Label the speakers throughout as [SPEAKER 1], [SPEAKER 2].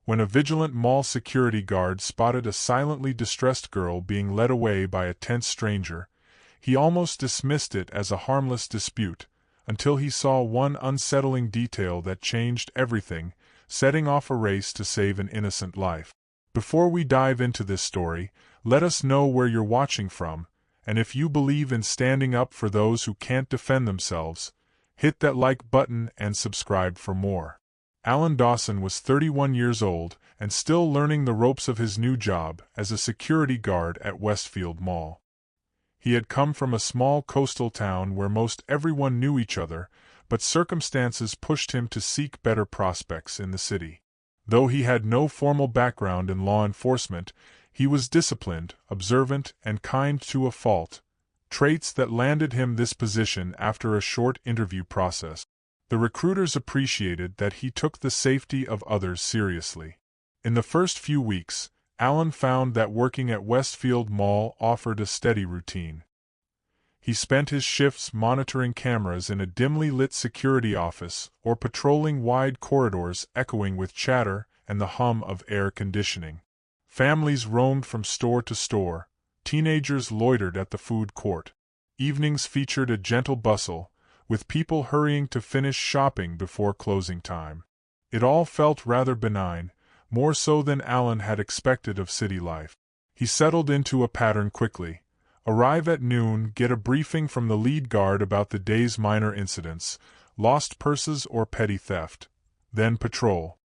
[SPEAKER 1] When a vigilant mall security guard spotted a silently distressed girl being led away by a tense stranger, he almost dismissed it as a harmless dispute, until he saw one unsettling detail that changed everything, setting off a race to save an innocent life. Before we dive into this story, let us know where you're watching from, and if you believe in standing up for those who can't defend themselves, hit that like button and subscribe for more. Alan Dawson was 31 years old and still learning the ropes of his new job as a security guard at Westfield Mall. He had come from a small coastal town where most everyone knew each other, but circumstances pushed him to seek better prospects in the city. Though he had no formal background in law enforcement, he was disciplined, observant, and kind to a fault, traits that landed him this position after a short interview process. The recruiters appreciated that he took the safety of others seriously. In the first few weeks, Alan found that working at Westfield Mall offered a steady routine. He spent his shifts monitoring cameras in a dimly lit security office or patrolling wide corridors echoing with chatter and the hum of air conditioning. Families roamed from store to store, teenagers loitered at the food court. Evenings featured a gentle bustle, with people hurrying to finish shopping before closing time. It all felt rather benign, more so than Alan had expected of city life. He settled into a pattern quickly. Arrive at noon, get a briefing from the lead guard about the day's minor incidents, lost purses or petty theft, then patrol.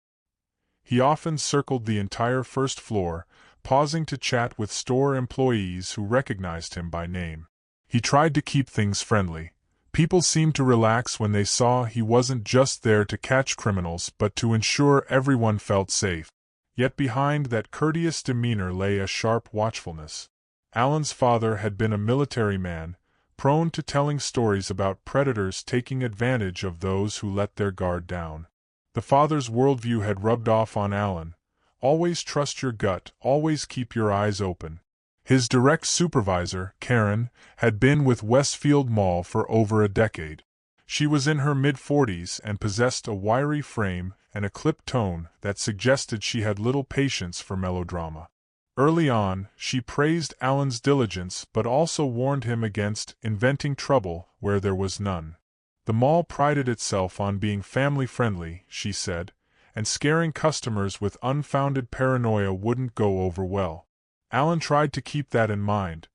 [SPEAKER 1] He often circled the entire first floor, pausing to chat with store employees who recognized him by name. He tried to keep things friendly. People seemed to relax when they saw he wasn't just there to catch criminals but to ensure everyone felt safe. Yet behind that courteous demeanor lay a sharp watchfulness. Alan's father had been a military man, prone to telling stories about predators taking advantage of those who let their guard down. The father's worldview had rubbed off on Alan. Always trust your gut, always keep your eyes open. His direct supervisor, Karen, had been with Westfield Mall for over a decade. She was in her mid-40s and possessed a wiry frame and a clipped tone that suggested she had little patience for melodrama. Early on, she praised Alan's diligence but also warned him against inventing trouble where there was none. The mall prided itself on being family-friendly, she said, and scaring customers with unfounded paranoia wouldn't go over well. Alan tried to keep that in mind.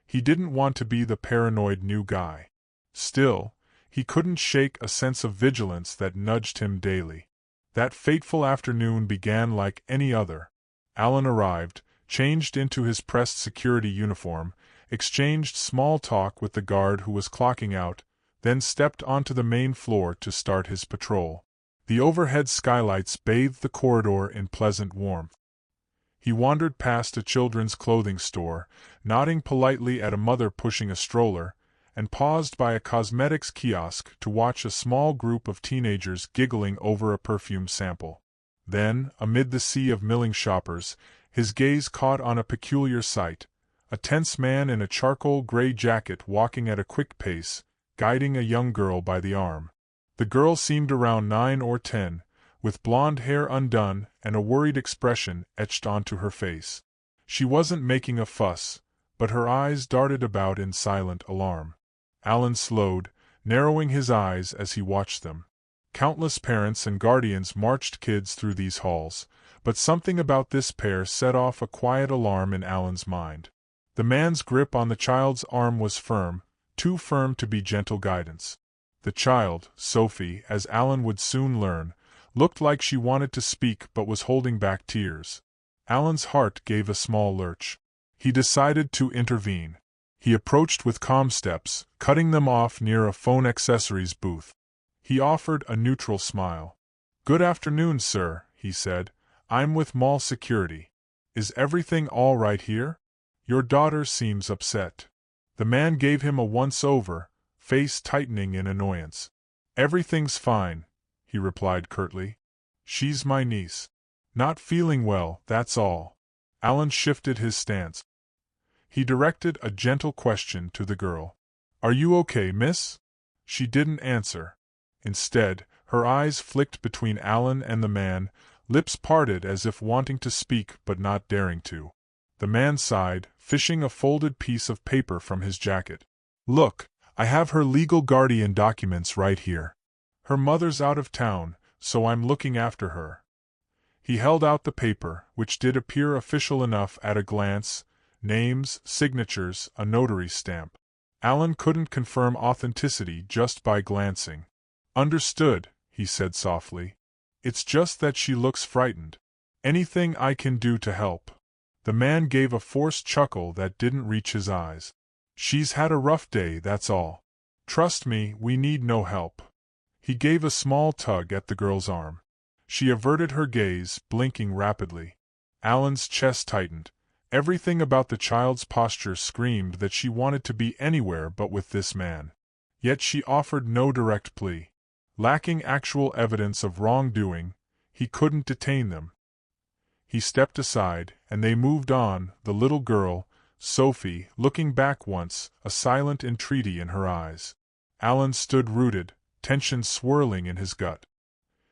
[SPEAKER 1] He didn't want to be the paranoid new guy. Still, he couldn't shake a sense of vigilance that nudged him daily. That fateful afternoon began like any other. Alan arrived, changed into his pressed security uniform, exchanged small talk with the guard who was clocking out, then stepped onto the main floor to start his patrol. The overhead skylights bathed the corridor in pleasant warmth. He wandered past a children's clothing store, nodding politely at a mother pushing a stroller, and paused by a cosmetics kiosk to watch a small group of teenagers giggling over a perfume sample. Then, amid the sea of milling shoppers, his gaze caught on a peculiar sight: a tense man in a charcoal gray jacket walking at a quick pace, guiding a young girl by the arm. The girl seemed around 9 or 10, with blonde hair undone and a worried expression etched onto her face. She wasn't making a fuss, but her eyes darted about in silent alarm. Alan slowed, narrowing his eyes as he watched them. Countless parents and guardians marched kids through these halls, but something about this pair set off a quiet alarm in Alan's mind. The man's grip on the child's arm was firm, too firm to be gentle guidance. The child, Sophie, as Alan would soon learn, looked like she wanted to speak but was holding back tears. Alan's heart gave a small lurch. He decided to intervene. He approached with calm steps, cutting them off near a phone accessories booth. He offered a neutral smile. "Good afternoon, sir," he said. "I'm with mall security. Is everything all right here? Your daughter seems upset." The man gave him a once-over, face tightening in annoyance. "Everything's fine," he replied curtly. "She's my niece. Not feeling well, that's all." Alan shifted his stance. He directed a gentle question to the girl. "Are you okay, miss?" She didn't answer. Instead, her eyes flicked between Alan and the man, lips parted as if wanting to speak but not daring to. The man sighed, fishing a folded piece of paper from his jacket. "Look, I have her legal guardian documents right here. Her mother's out of town, so I'm looking after her." He held out the paper, which did appear official enough at a glance: names, signatures, a notary stamp. Alan couldn't confirm authenticity just by glancing. "Understood," he said softly. "It's just that she looks frightened. Anything I can do to help?" The man gave a forced chuckle that didn't reach his eyes. "She's had a rough day, that's all. Trust me, we need no help." He gave a small tug at the girl's arm. She averted her gaze, blinking rapidly. Alan's chest tightened. Everything about the child's posture screamed that she wanted to be anywhere but with this man. Yet she offered no direct plea. Lacking actual evidence of wrongdoing, he couldn't detain them. He stepped aside, and they moved on, the little girl, Sophie, looking back once, a silent entreaty in her eyes. Alan stood rooted, tension swirling in his gut.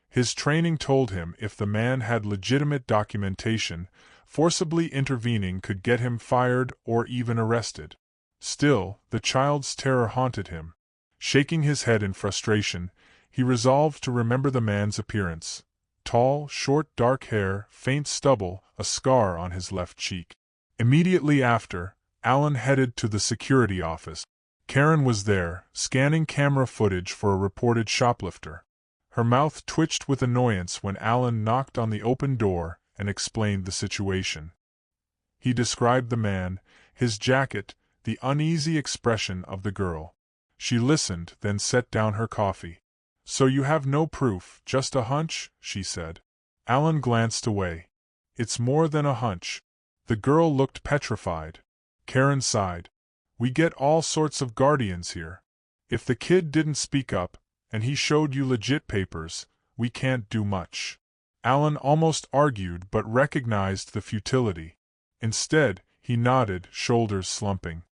[SPEAKER 1] His training told him if the man had legitimate documentation, forcibly intervening could get him fired or even arrested. Still, the child's terror haunted him. Shaking his head in frustration, he resolved to remember the man's appearance. Tall, short dark hair, faint stubble, a scar on his left cheek. Immediately after, Alan headed to the security office. Karen was there, scanning camera footage for a reported shoplifter. Her mouth twitched with annoyance when Alan knocked on the open door and explained the situation. He described the man, his jacket, the uneasy expression of the girl. She listened, then set down her coffee. "So you have no proof, just a hunch?" she said. Alan glanced away. "It's more than a hunch." The girl looked petrified. Karen sighed. "We get all sorts of guardians here. If the kid didn't speak up, and he showed you legit papers, we can't do much." Alan almost argued but recognized the futility. Instead, he nodded, shoulders slumping.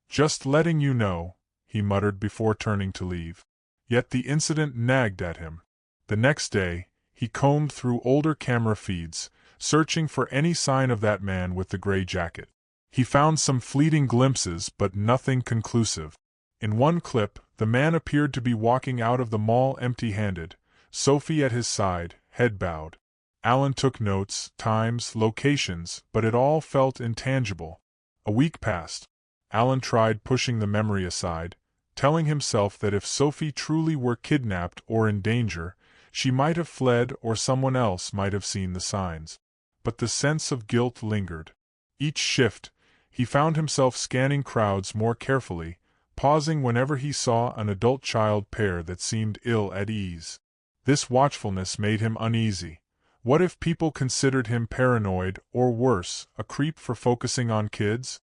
[SPEAKER 1] "Just letting you know," he muttered before turning to leave. Yet the incident nagged at him. The next day, he combed through older camera feeds, searching for any sign of that man with the gray jacket. He found some fleeting glimpses but nothing conclusive. In one clip, the man appeared to be walking out of the mall empty-handed, Sophie at his side, head bowed. Alan took notes, times, locations, but it all felt intangible. A week passed. Alan tried pushing the memory aside, telling himself that if Sophie truly were kidnapped or in danger, she might have fled or someone else might have seen the signs. But the sense of guilt lingered. Each shift, he found himself scanning crowds more carefully, pausing whenever he saw an adult-child pair that seemed ill at ease. This watchfulness made him uneasy. What if people considered him paranoid, or worse, a creep for focusing on kids?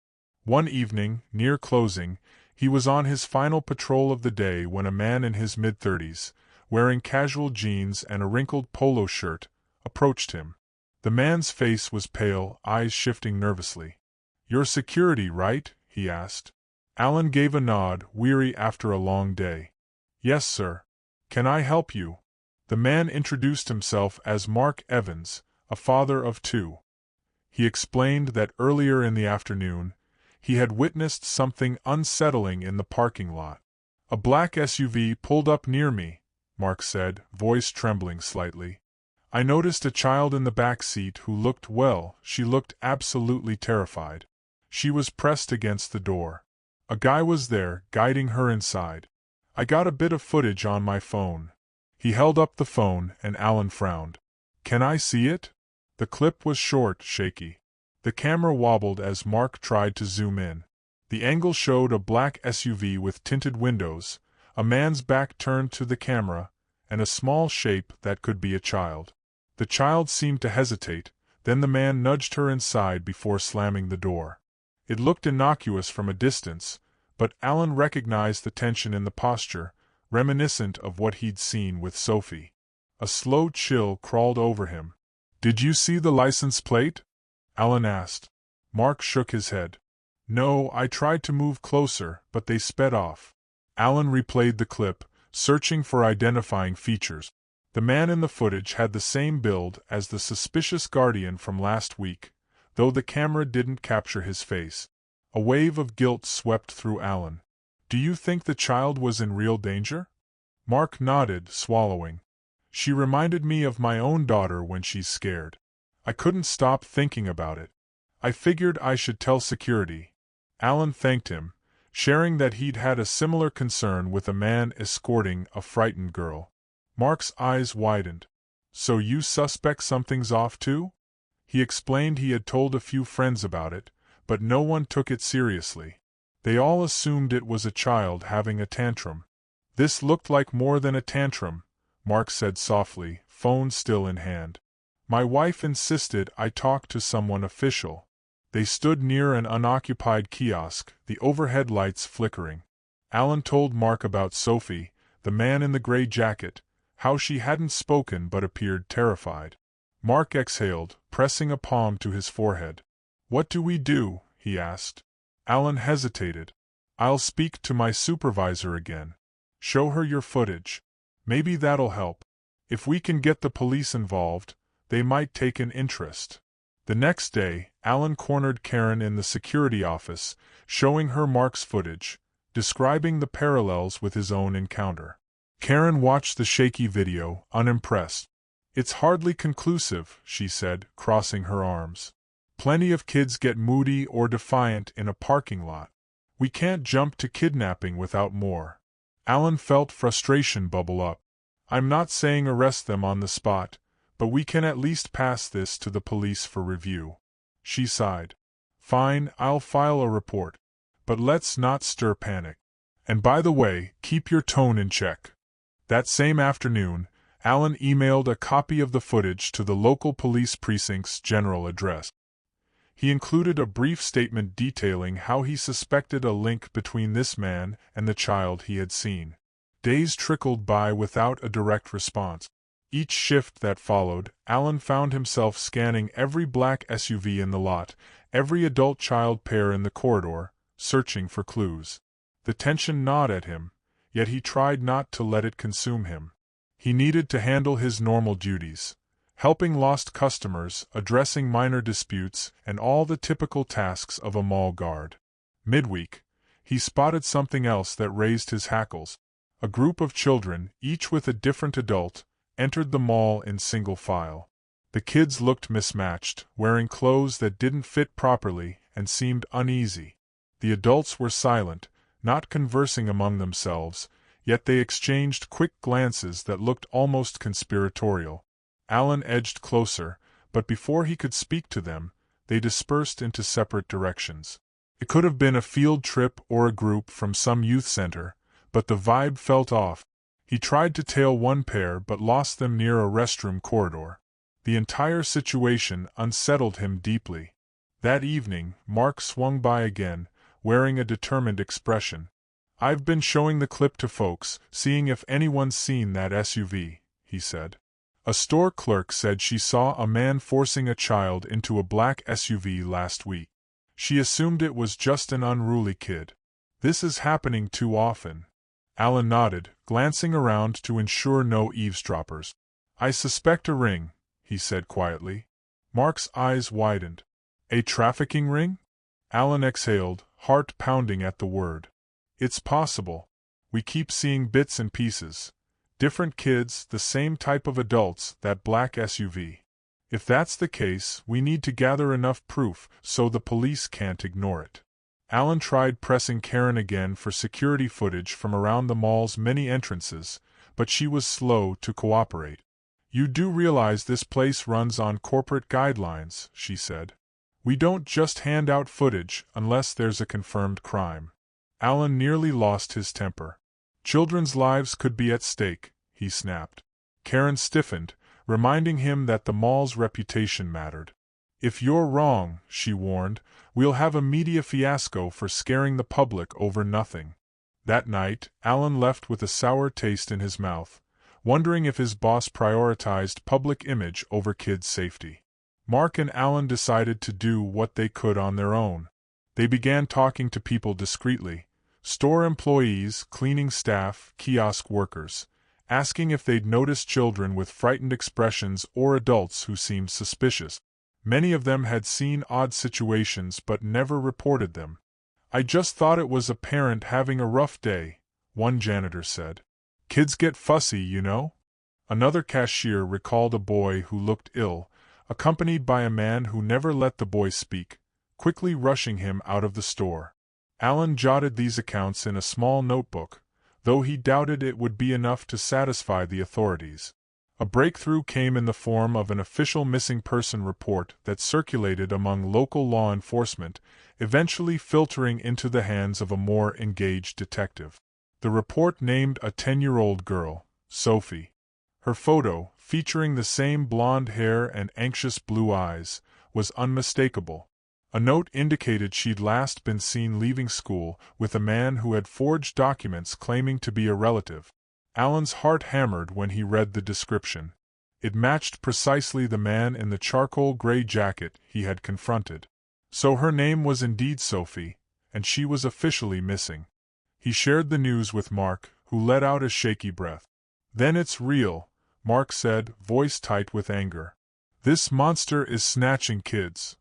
[SPEAKER 1] One evening, near closing, he was on his final patrol of the day when a man in his mid-30s, wearing casual jeans and a wrinkled polo shirt, approached him. The man's face was pale, eyes shifting nervously. "You're security, right?" he asked. Alan gave a nod, weary after a long day. "Yes, sir. Can I help you?" The man introduced himself as Mark Evans, a father of two. He explained that earlier in the afternoon, he had witnessed something unsettling in the parking lot. "A black SUV pulled up near me," Mark said, voice trembling slightly. "I noticed a child in the back seat who looked well, she looked absolutely terrified. She was pressed against the door. A guy was there, guiding her inside. I got a bit of footage on my phone." He held up the phone, and Alan frowned. "Can I see it?" The clip was short, shaky. The camera wobbled as Mark tried to zoom in. The angle showed a black SUV with tinted windows, a man's back turned to the camera, and a small shape that could be a child. The child seemed to hesitate, then the man nudged her inside before slamming the door. It looked innocuous from a distance, but Alan recognized the tension in the posture, reminiscent of what he'd seen with Sophie. A slow chill crawled over him. "Did you see the license plate?" Alan asked. Mark shook his head. "No, I tried to move closer, but they sped off." Alan replayed the clip, searching for identifying features. The man in the footage had the same build as the suspicious guardian from last week, though the camera didn't capture his face. A wave of guilt swept through Alan. "Do you think the child was in real danger?" Mark nodded, swallowing. "She reminded me of my own daughter when she's scared. I couldn't stop thinking about it. I figured I should tell security." Alan thanked him, sharing that he'd had a similar concern with a man escorting a frightened girl. Mark's eyes widened. "So you suspect something's off too?" He explained he had told a few friends about it, but no one took it seriously. They all assumed it was a child having a tantrum. "This looked like more than a tantrum," Mark said softly, phone still in hand. "My wife insisted I talk to someone official." They stood near an unoccupied kiosk, the overhead lights flickering. Alan told Mark about Sophie, the man in the gray jacket, how she hadn't spoken but appeared terrified. Mark exhaled, pressing a palm to his forehead. "What do we do?" he asked. Alan hesitated. "I'll speak to my supervisor again. Show her your footage. Maybe that'll help. If we can get the police involved, they might take an interest." The next day, Alan cornered Karen in the security office, showing her Mark's footage, describing the parallels with his own encounter. Karen watched the shaky video, unimpressed. "It's hardly conclusive," she said, crossing her arms. "Plenty of kids get moody or defiant in a parking lot. We can't jump to kidnapping without more." Alan felt frustration bubble up. "I'm not saying arrest them on the spot, but we can at least pass this to the police for review." She sighed. "Fine, I'll file a report. But let's not stir panic. And by the way, keep your tone in check." That same afternoon, Alan emailed a copy of the footage to the local police precinct's general address. He included a brief statement detailing how he suspected a link between this man and the child he had seen. Days trickled by without a direct response. Each shift that followed, Alan found himself scanning every black SUV in the lot, every adult-child pair in the corridor, searching for clues. The tension gnawed at him, yet he tried not to let it consume him. He needed to handle his normal duties, helping lost customers, addressing minor disputes, and all the typical tasks of a mall guard. Midweek, he spotted something else that raised his hackles. A group of children, each with a different adult, entered the mall in single file. The kids looked mismatched, wearing clothes that didn't fit properly and seemed uneasy. The adults were silent, not conversing among themselves, yet they exchanged quick glances that looked almost conspiratorial. Alan edged closer, but before he could speak to them, they dispersed into separate directions. It could have been a field trip or a group from some youth center, but the vibe felt off. He tried to tail one pair but lost them near a restroom corridor. The entire situation unsettled him deeply. That evening, Mark swung by again, wearing a determined expression. "I've been showing the clip to folks, seeing if anyone's seen that SUV," he said. "A store clerk said she saw a man forcing a child into a black SUV last week. She assumed it was just an unruly kid. This is happening too often." Alan nodded, glancing around to ensure no eavesdroppers. "I suspect a ring," he said quietly. Mark's eyes widened. "A trafficking ring?" Alan exhaled, heart pounding at the word. "It's possible. We keep seeing bits and pieces. Different kids, the same type of adults, that black SUV. If that's the case, we need to gather enough proof so the police can't ignore it." Alan tried pressing Karen again for security footage from around the mall's many entrances, but she was slow to cooperate. "You do realize this place runs on corporate guidelines," she said. "We don't just hand out footage unless there's a confirmed crime." Alan nearly lost his temper. "Children's lives could be at stake," he snapped. Karen stiffened, reminding him that the mall's reputation mattered. "If you're wrong," she warned, "we'll have a media fiasco for scaring the public over nothing." That night, Alan left with a sour taste in his mouth, wondering if his boss prioritized public image over kids' safety. Mark and Alan decided to do what they could on their own. They began talking to people discreetly: store employees, cleaning staff, kiosk workers. asking if they'd noticed children with frightened expressions or adults who seemed suspicious. Many of them had seen odd situations but never reported them. "I just thought it was a parent having a rough day," one janitor said. "Kids get fussy, you know." Another cashier recalled a boy who looked ill, accompanied by a man who never let the boy speak, quickly rushing him out of the store. Alan jotted these accounts in a small notebook, though he doubted it would be enough to satisfy the authorities. A breakthrough came in the form of an official missing person report that circulated among local law enforcement, eventually filtering into the hands of a more engaged detective. The report named a 10-year-old girl, Sophie. Her photo, featuring the same blonde hair and anxious blue eyes, was unmistakable. A note indicated she'd last been seen leaving school with a man who had forged documents claiming to be a relative. Alan's heart hammered when he read the description. It matched precisely the man in the charcoal gray jacket he had confronted. So her name was indeed Sophie, and she was officially missing. He shared the news with Mark, who let out a shaky breath. "Then it's real," Mark said, voice tight with anger. "This monster is snatching kids."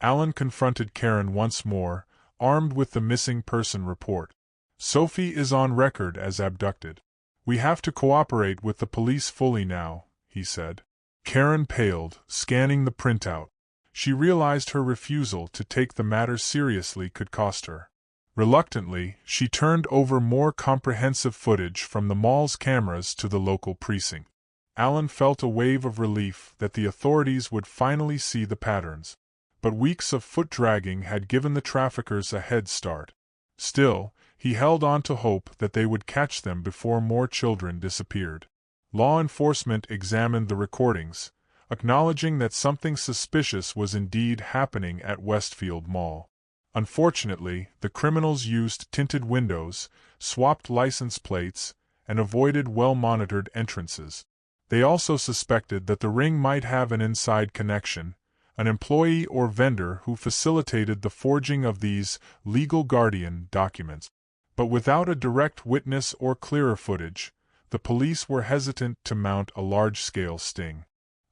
[SPEAKER 1] Alan confronted Karen once more, armed with the missing person report. "Sophie is on record as abducted. We have to cooperate with the police fully now," he said. Karen paled, scanning the printout. She realized her refusal to take the matter seriously could cost her. Reluctantly, she turned over more comprehensive footage from the mall's cameras to the local precinct. Alan felt a wave of relief that the authorities would finally see the patterns. But weeks of foot-dragging had given the traffickers a head start. Still, he held on to hope that they would catch them before more children disappeared. Law enforcement examined the recordings, acknowledging that something suspicious was indeed happening at Westfield Mall. Unfortunately, the criminals used tinted windows, swapped license plates, and avoided well-monitored entrances. They also suspected that the ring might have an inside connection, an employee or vendor who facilitated the forging of these legal guardian documents. But without a direct witness or clearer footage, the police were hesitant to mount a large-scale sting.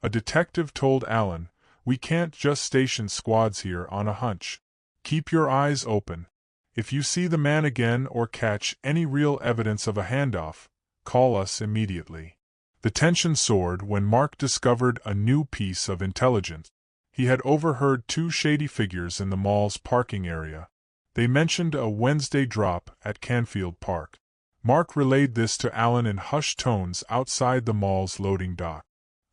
[SPEAKER 1] A detective told Alan, "We can't just station squads here on a hunch. Keep your eyes open. If you see the man again or catch any real evidence of a handoff, call us immediately." The tension soared when Mark discovered a new piece of intelligence. He had overheard two shady figures in the mall's parking area. They mentioned a Wednesday drop at Canfield Park. Mark relayed this to Alan in hushed tones outside the mall's loading dock.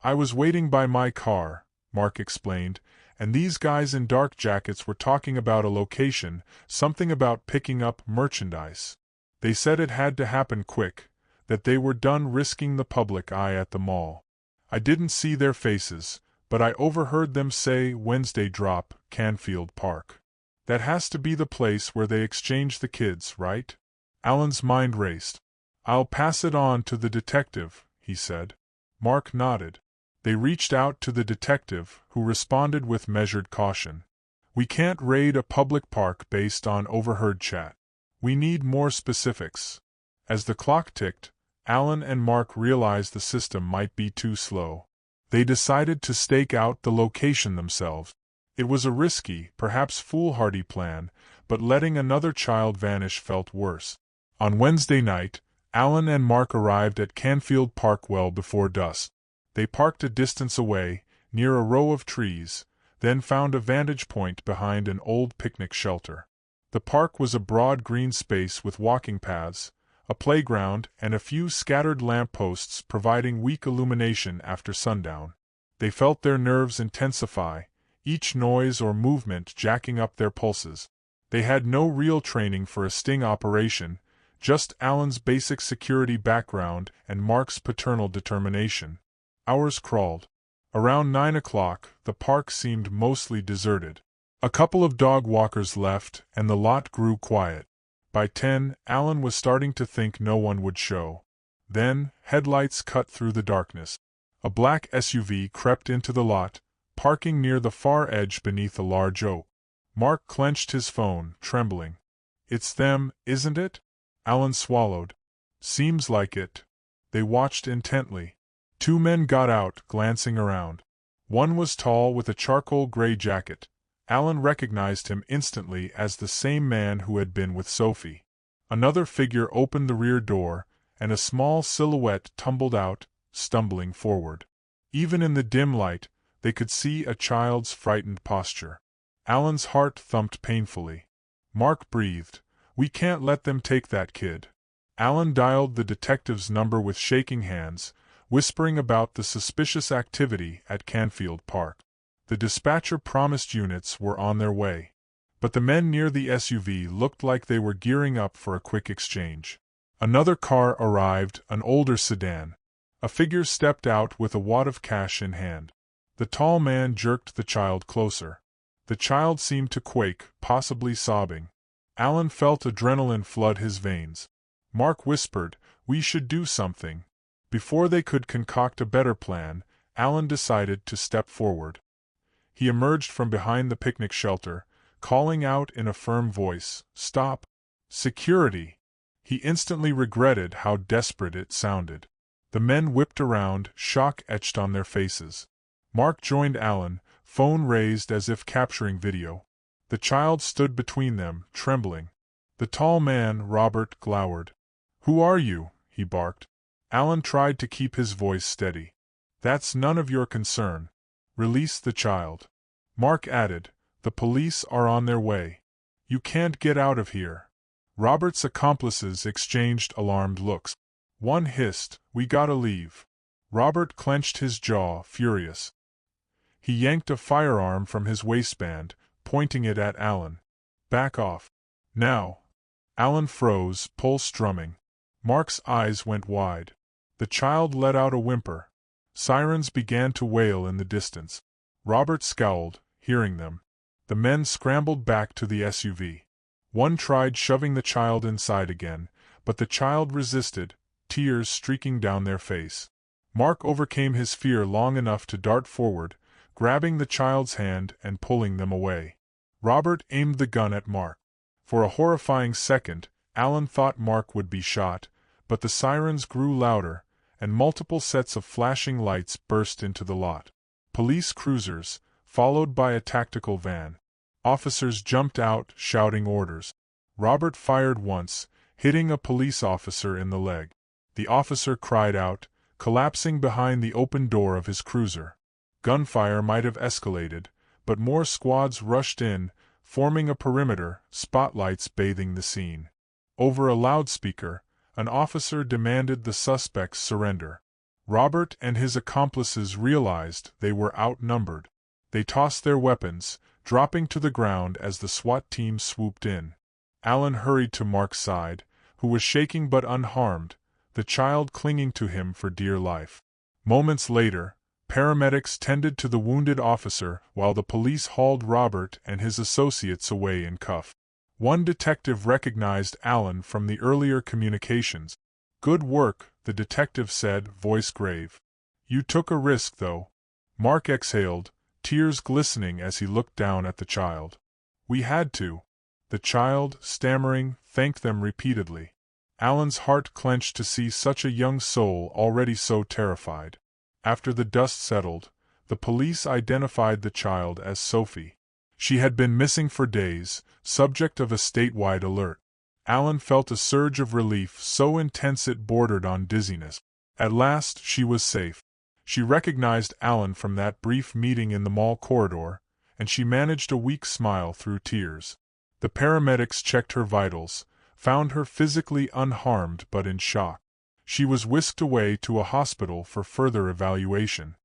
[SPEAKER 1] "I was waiting by my car," Mark explained, "and these guys in dark jackets were talking about a location, something about picking up merchandise. They said it had to happen quick, that they were done risking the public eye at the mall. I didn't see their faces, but I overheard them say Wednesday drop, Canfield Park. That has to be the place where they exchange the kids, right?" Alan's mind raced. "I'll pass it on to the detective," he said. Mark nodded. They reached out to the detective, who responded with measured caution. "We can't raid a public park based on overheard chat. We need more specifics." As the clock ticked, Alan and Mark realized the system might be too slow. They decided to stake out the location themselves. It was a risky, perhaps foolhardy plan, but letting another child vanish felt worse. On Wednesday night, Alan and Mark arrived at Canfield Park well before dusk. They parked a distance away, near a row of trees, then found a vantage point behind an old picnic shelter. The park was a broad green space with walking paths, a playground, and a few scattered lampposts providing weak illumination after sundown. They felt their nerves intensify, each noise or movement jacking up their pulses. They had no real training for a sting operation, just Alan's basic security background and Mark's paternal determination. Hours crawled. Around 9 o'clock, the park seemed mostly deserted. A couple of dog walkers left, and the lot grew quiet. By 10, Alan was starting to think no one would show. Then, headlights cut through the darkness. A black SUV crept into the lot, parking near the far edge beneath a large oak. Mark clenched his phone, trembling. "It's them, isn't it?" Alan swallowed. "Seems like it. They watched intently. Two men got out, glancing around. One was tall with a charcoal gray jacket. Alan recognized him instantly as the same man who had been with Sophie. Another figure opened the rear door, and a small silhouette tumbled out, stumbling forward. Even in the dim light, they could see a child's frightened posture. Alan's heart thumped painfully. Mark breathed. "We can't let them take that kid." Alan dialed the detective's number with shaking hands, whispering about the suspicious activity at Canfield Park. The dispatcher promised units were on their way. But the men near the SUV looked like they were gearing up for a quick exchange. Another car arrived, an older sedan. A figure stepped out with a wad of cash in hand. The tall man jerked the child closer. The child seemed to quake, possibly sobbing. Alan felt adrenaline flood his veins. Mark whispered, "We should do something." Before they could concoct a better plan, Alan decided to step forward. He emerged from behind the picnic shelter, calling out in a firm voice, "Stop! Security!" He instantly regretted how desperate it sounded. The men whipped around, shock etched on their faces. Mark joined Alan, phone raised as if capturing video. The child stood between them, trembling. The tall man, Robert, glowered. "Who are you?" he barked. Alan tried to keep his voice steady. "That's none of your concern. Release the child." Mark added, "The police are on their way. You can't get out of here." Robert's accomplices exchanged alarmed looks. One hissed, "We gotta leave." Robert clenched his jaw, furious. He yanked a firearm from his waistband, pointing it at Alan. "Back off. Now." Alan froze, pulse drumming. Mark's eyes went wide. The child let out a whimper. Sirens began to wail in the distance. Robert scowled, hearing them. The men scrambled back to the SUV. One tried shoving the child inside again, but the child resisted, tears streaking down their face. Mark overcame his fear long enough to dart forward, grabbing the child's hand and pulling them away. Robert aimed the gun at Mark. For a horrifying second, Alan thought Mark would be shot, but the sirens grew louder, and multiple sets of flashing lights burst into the lot. Police cruisers, followed by a tactical van. Officers jumped out, shouting orders. Robert fired once, hitting a police officer in the leg. The officer cried out, collapsing behind the open door of his cruiser. Gunfire might have escalated, but more squads rushed in, forming a perimeter, spotlights bathing the scene. Over a loudspeaker, an officer demanded the suspects surrender. Robert and his accomplices realized they were outnumbered. They tossed their weapons, dropping to the ground as the SWAT team swooped in. Alan hurried to Mark's side, who was shaking but unharmed, the child clinging to him for dear life. Moments later, paramedics tended to the wounded officer while the police hauled Robert and his associates away in cuffs. One detective recognized Alan from the earlier communications. "Good work," the detective said, voice grave. "You took a risk, though." Mark exhaled, tears glistening as he looked down at the child. "We had to." The child, stammering, thanked them repeatedly. Alan's heart clenched to see such a young soul already so terrified. After the dust settled, the police identified the child as Sophie. She had been missing for days, subject of a statewide alert. Alan felt a surge of relief so intense it bordered on dizziness. At last she was safe. She recognized Alan from that brief meeting in the mall corridor, and she managed a weak smile through tears. The paramedics checked her vitals, found her physically unharmed but in shock. She was whisked away to a hospital for further evaluation.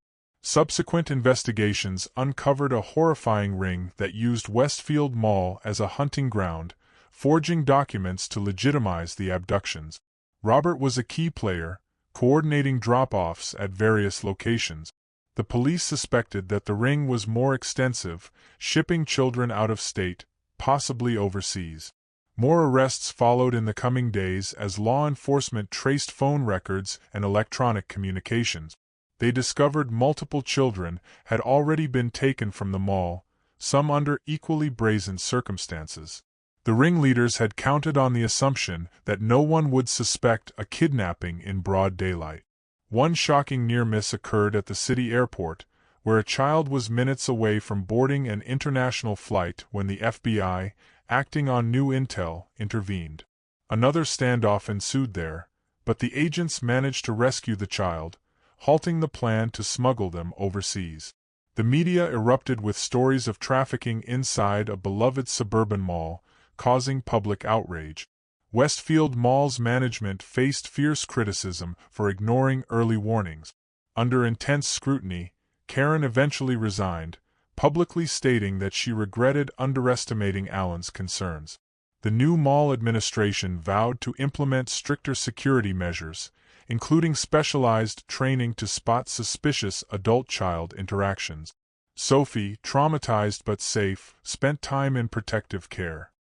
[SPEAKER 1] Subsequent investigations uncovered a horrifying ring that used Westfield Mall as a hunting ground, forging documents to legitimize the abductions. Robert was a key player, coordinating drop-offs at various locations. The police suspected that the ring was more extensive, shipping children out of state, possibly overseas. More arrests followed in the coming days as law enforcement traced phone records and electronic communications. They discovered multiple children had already been taken from the mall, some under equally brazen circumstances. The ringleaders had counted on the assumption that no one would suspect a kidnapping in broad daylight. One shocking near-miss occurred at the city airport, where a child was minutes away from boarding an international flight when the FBI, acting on new intel, intervened. Another standoff ensued there, but the agents managed to rescue the child, halting the plan to smuggle them overseas. The media erupted with stories of trafficking inside a beloved suburban mall, causing public outrage. Westfield Mall's management faced fierce criticism for ignoring early warnings. Under intense scrutiny, Karen eventually resigned, publicly stating that she regretted underestimating Alan's concerns. The new mall administration vowed to implement stricter security measures, including specialized training to spot suspicious adult-child interactions. Sophie, traumatized but safe, spent time in protective care.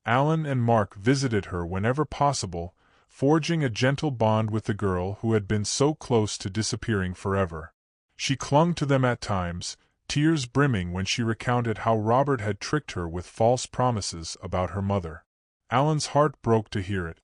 [SPEAKER 1] Alan and Mark visited her whenever possible, forging a gentle bond with the girl who had been so close to disappearing forever. She clung to them at times, tears brimming when she recounted how Robert had tricked her with false promises about her mother. Alan's heart broke to hear it.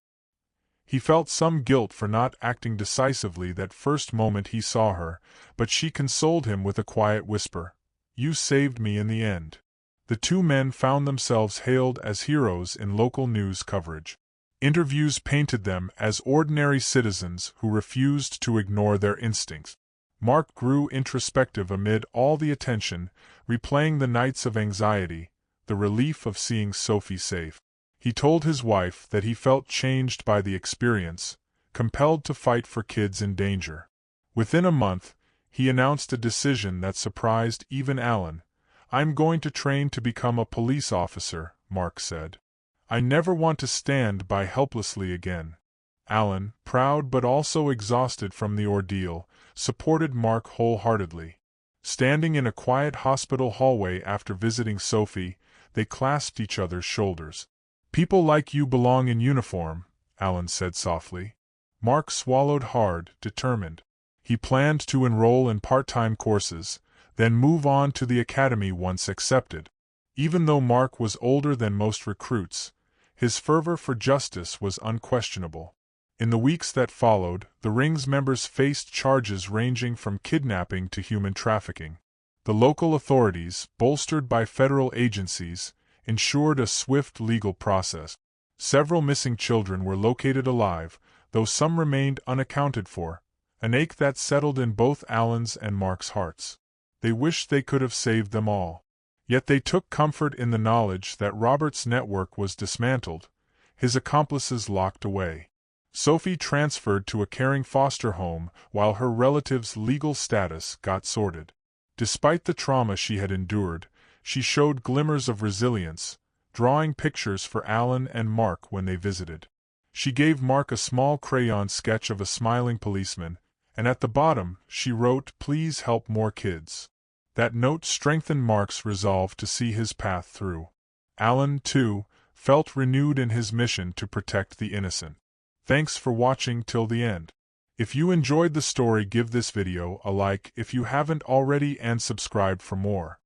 [SPEAKER 1] He felt some guilt for not acting decisively that first moment he saw her, but she consoled him with a quiet whisper, "You saved me in the end." The two men found themselves hailed as heroes in local news coverage. Interviews painted them as ordinary citizens who refused to ignore their instincts. Mark grew introspective amid all the attention, replaying the nights of anxiety, the relief of seeing Sophie safe. He told his wife that he felt changed by the experience, compelled to fight for kids in danger. Within a month, he announced a decision that surprised even Alan. "I'm going to train to become a police officer," Mark said. "I never want to stand by helplessly again." Alan, proud but also exhausted from the ordeal, supported Mark wholeheartedly. Standing in a quiet hospital hallway after visiting Sophie, they clasped each other's shoulders. "People like you belong in uniform," Alan said softly. Mark swallowed hard, determined. He planned to enroll in part-time courses, then move on to the academy once accepted. Even though Mark was older than most recruits, his fervor for justice was unquestionable. In the weeks that followed, the Ring's members faced charges ranging from kidnapping to human trafficking. The local authorities, bolstered by federal agencies, ensured a swift legal process. Several missing children were located alive, though some remained unaccounted for, an ache that settled in both Alan's and Mark's hearts. They wished they could have saved them all. Yet they took comfort in the knowledge that Robert's network was dismantled, his accomplices locked away. Sophie transferred to a caring foster home while her relatives' legal status got sorted. Despite the trauma she had endured, she showed glimmers of resilience, drawing pictures for Alan and Mark when they visited. She gave Mark a small crayon sketch of a smiling policeman, and at the bottom she wrote, "Please help more kids." That note strengthened Mark's resolve to see his path through. Alan, too, felt renewed in his mission to protect the innocent. Thanks for watching till the end. If you enjoyed the story, give this video a like if you haven't already and subscribe for more.